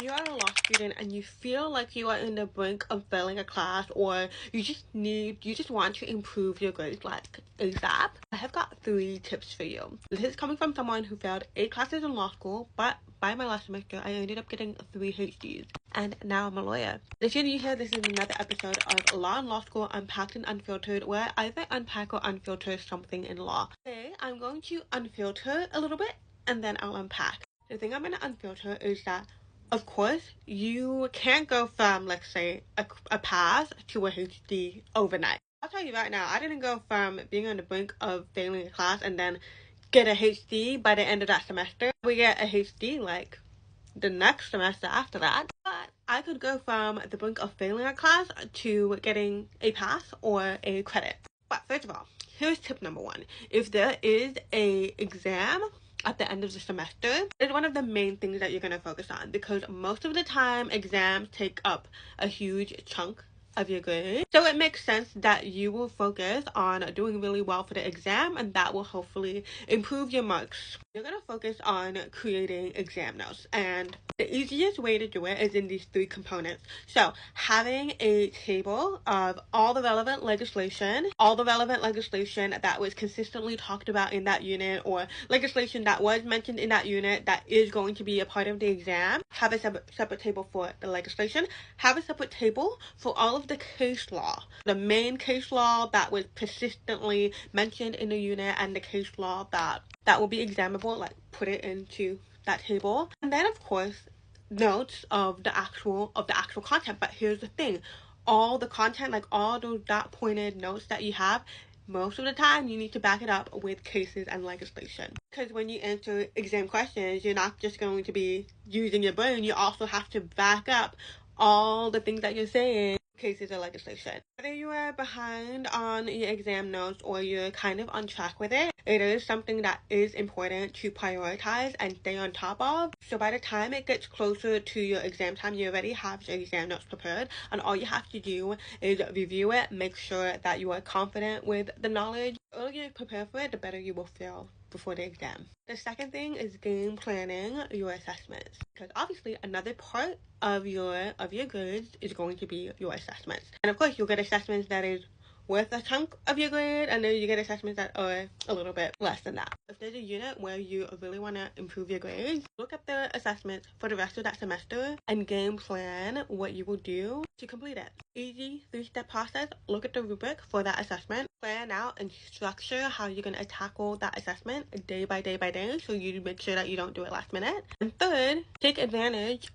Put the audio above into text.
you are a law student and you feel like you are in the brink of failing a class, or you just want to improve your grades like ASAP, I have got 3 tips for you. This is coming from someone who failed 8 classes in law school, but by my last semester I ended up getting 3 HDs, and now I'm a lawyer. If you're new here, this is another episode of Law and Law School Unpacked and Unfiltered, where I either unpack or unfilter something in law. Today I'm going to unfilter a little bit and then I'll unpack. The thing I'm going to unfilter is that, of course, you can't go from, let's say, a pass to a HD overnight. I'll tell you right now, I didn't go from being on the brink of failing a class and then get a HD by the end of that semester. We get a HD like the next semester after that. But I could go from the brink of failing a class to getting a pass or a credit. But first of all, here's tip number 1. If there is a exam at the end of the semester, it's one of the main things that you're going to focus on, because most of the time exams take up a huge chunk of your grade. So it makes sense that you will focus on doing really well for the exam, and that will hopefully improve your marks. You're going to focus on creating exam notes, and the easiest way to do it is in these 3 components. So having a table of all the relevant legislation that was consistently talked about in that unit, or legislation that was mentioned in that unit that is going to be a part of the exam. Have a separate table for the legislation. Have a separate table for all of the case law. The main case law that was persistently mentioned in the unit, and the case law that will be examinable, like put it into that table. And then of course notes of the actual content. But here's the thing, all the content, like all those dot pointed notes that you have, most of the time you need to back it up with cases and legislation, because when you answer exam questions, you're not just going to be using your brain, you also have to back up all the things that you're saying, cases or legislation. Whether you are behind on your exam notes or you're kind of on track with it, it is something that is important to prioritize and stay on top of. So by the time it gets closer to your exam time, you already have your exam notes prepared, and all you have to do is review it, make sure that you are confident with the knowledge. The earlier you prepare for it, the better you will feel before the exam. The second thing is game planning your assessments, because obviously another part of your grades is going to be your assessments. And of course you'll get assessments that is worth a chunk of your grade, and then you get assessments that are a little bit less than that. If there's a unit where you really want to improve your grades, look at the assessments for the rest of that semester and game plan what you will do to complete it. Easy 3-step process. Look at the rubric for that assessment, plan out and structure how you're going to tackle that assessment day by day, so you make sure that you don't do it last minute. And third, take advantage